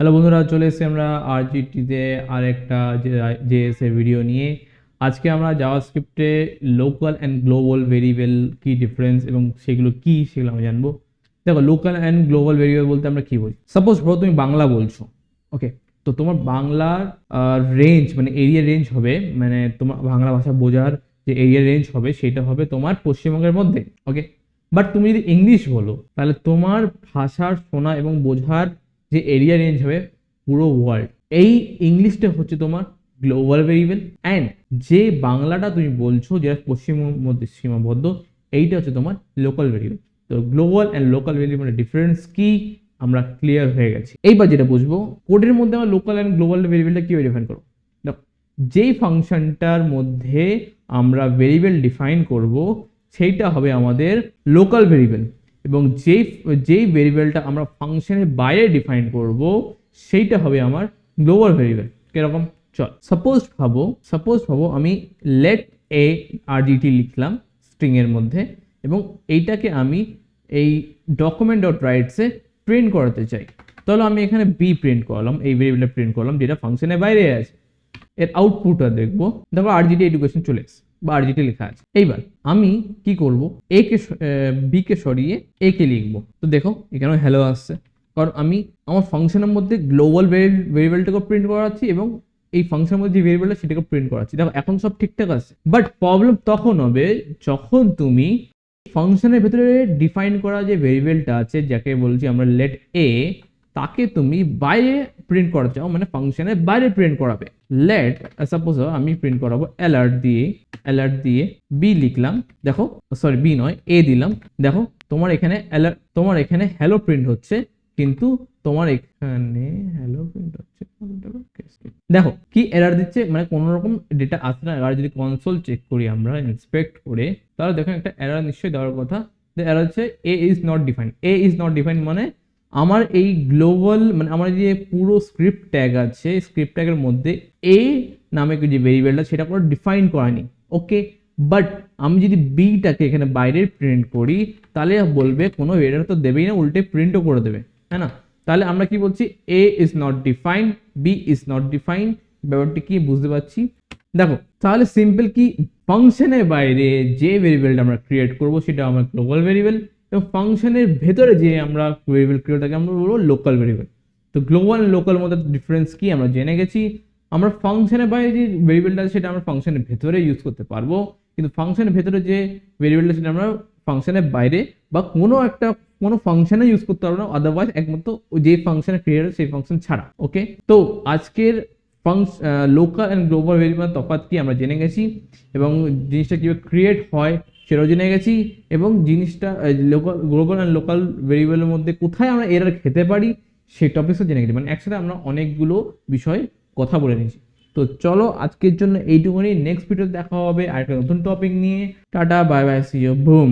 Hello বন্ধুরা, চলে এসেছি আমরা আরজিটিতে আরেকটা জেএস এর ভিডিও নিয়ে। আজকে আমরা জাভাস্ক্রিপ্টে লোকাল অ্যান্ড গ্লোবাল ভেরিয়েবল কি ডিফারেন্স এবং সেগুলো আমরা জানবো। দেখো, লোকাল অ্যান্ড গ্লোবাল ভেরিয়েবল বলতে আমরা কি বলি। সাপোজ তুমি বাংলা বলছো, ওকে, তো তোমার বাংলার রেঞ্জ মানে এরিয়া রেঞ্জ হবে, মানে তোমার বাংলা ভাষা বোঝার যে এরিয়া রেঞ্জ হবে সেটা হবে তোমার পশ্চিমবঙ্গের মধ্যে, ওকে। বাট তুমি যদি ইংলিশ বলো তাহলে তোমার ভাষার শোনা এবং বোঝার যে এরিয়া রেঞ্জ হবে পুরো ওয়ার্ল্ড। এই ইংলিশটা হচ্ছে তোমার গ্লোবাল ভেরিয়েবল, অ্যান্ড যে বাংলাটা তুমি বলছো যেটা পশ্চিমবঙ্গের মধ্যে সীমাবদ্ধ, এইটা হচ্ছে তোমার লোকাল ভেরিয়েবল। তো গ্লোবাল অ্যান্ড লোকাল ভেরিয়েবলের ডিফারেন্স কি আমরা ক্লিয়ার হয়ে গেছি। এইবার যেটা বুঝবো, কোডের মধ্যে আমরা লোকাল অ্যান্ড গ্লোবাল ভেরিয়েবলটা কিভাবে ডিফাইন করবো। দেখো, যেই ফাংশনটার মধ্যে আমরা ভেরিয়েবল ডিফাইন করব সেইটা হবে আমাদের লোকাল ভেরিয়েবল, এবং যেই ভেরিয়েবলটা আমরা ফাংশনের বাইরে ডিফাইন করব সেইটা হবে আমার গ্লোবাল ভেরিয়েবল। কিরকম, চল সাপোজ ভাবো আমি লেট এ আরজিটি লিখলাম স্ট্রিং এর মধ্যে, এবং এইটাকে আমি এই ডকুমেন্ট ডট রাইটসে প্রিন্ট করাতে চাই। তাহলে আমি এখানে বি প্রিন্ট করলাম, এই ভেরিয়েবলটা প্রিন্ট করলাম যেটা ফাংশনের বাইরে আছে। এর আউটপুটটা দেখবো, দেখো আরজিটি এডুকেশন চলে এসেছে বা আরজিটি লেখা আছে। এইবার আমি কি করব, বি কে সরিয়ে এ কে লিখবো। তো দেখো এখানে হ্যালো আসছে, কারণ আমি আমার ফাংশনের মধ্যে গ্লোবাল ভেরিয়েবলটাকে প্রিন্ট করাচ্ছি এবং এই ফাংশনের মধ্যে যে ভেরিয়েবলটা সেটাকে প্রিন্ট করাচ্ছি। দেখো এখন সব ঠিকঠাক আছে, বাট প্রবলেম তখন হবে যখন তুমি ফাংশনের ভেতরে ডিফাইন করা যে ভেরিয়েবলটা আছে, যাকে বলছি আমরা লেট এ, তাকে তুমি বাইরে প্রিন্ট করা চাও, মানে ফাংশনের বাইরে প্রিন্ট করাবে। লেট সাপোজ আমি প্রিন্ট করাবো অ্যালার্ট দিয়ে বি লিখলাম, দেখো সরি বি নয় এ দিলাম। দেখো তোমার এখানে হ্যালো প্রিন্ট হচ্ছে, কিন্তু তোমার এখানে হ্যালো প্রিন্ট হচ্ছে। দেখো কি এরর দিচ্ছে, মানে কোনো রকম ডেটা আসছে না। এবার যদি কনসোল চেক করি আমরা ইন্সপেক্ট করে, তাহলে দেখো একটা এরর নিশ্চয়ই দেওয়ার কথা। এরর হচ্ছে এ ইজ নট ডিফাইন্ড, মানে আমার এই গ্লোবাল মানে আমার যে পুরো স্ক্রিপ্ট ট্যাগ আছে, স্ক্রিপ্ট ট্যাগের মধ্যে এ নামে যে ভেরিয়েবলটা সেটা কোনো ডিফাইন করানি, ওকে। বাট আমি যদি বিটাকে এখানে বাইরে প্রিন্ট করি তাহলে বলবে কোনো এরর তো দেবেই না, উল্টে প্রিন্টও করে দেবে, হ্যাঁ না। তাহলে আমরা কি বলছি, A is not defined, B is not defined. ব্যাপারটা কি বুঝতে পারছি। দেখো তাহলে সিম্পল কি, ফাংশনের বাইরে যে ভেরিয়েবলটা আমরা ক্রিয়েট করব সেটা আমার গ্লোবাল ভেরিয়েবল, এবং ফাংশনের ভেতরে যে আমরা ভেরিয়েবল ক্রিয়েট তাকে আমরা বলবো লোকাল ভেরিয়েবল। তো গ্লোবাল লোকাল মধ্যে ডিফারেন্স কি আমরা জেনে গেছি। আমরা ফাংশনের বাইরে যে ভেরিয়েবলটা আছে সেটা আমরা ফাংশনের ভেতরে ইউজ করতে পারবো, কিন্তু ফাংশনের ভেতরে যে ভেরিয়েবলটা সেটা আমরা ফাংশনের বাইরে বা কোনো ফাংশনে ইউজ করতে পারবো না, আদারওয়াইজ একমাত্র যে ফাংশনে ক্রিয়েট সেই ফাংশন ছাড়া, ওকে। তো আজকের লোকাল অ্যান্ড গ্লোবাল ভেরিয়েবল তফাৎ কি আমরা জেনে গেছি, এবং জিনিসটা কিভাবে ক্রিয়েট হয় সেটাও জেনে গেছি, এবং জিনিসটা গ্লোবাল অ্যান্ড লোকাল ভেরিয়েবলের মধ্যে কোথায় আমরা এরর খেতে পারি সেই টপিকসও জেনে গেছি। মানে একসাথে আমরা অনেকগুলো বিষয় কথা বলে নিয়েছি। তো চলো আজকের জন্য এইটুকুনি, নেক্সট ভিডিও দেখা হবে আরেকটা নতুন টপিক নিয়ে। Tata, bye bye, see you, broom.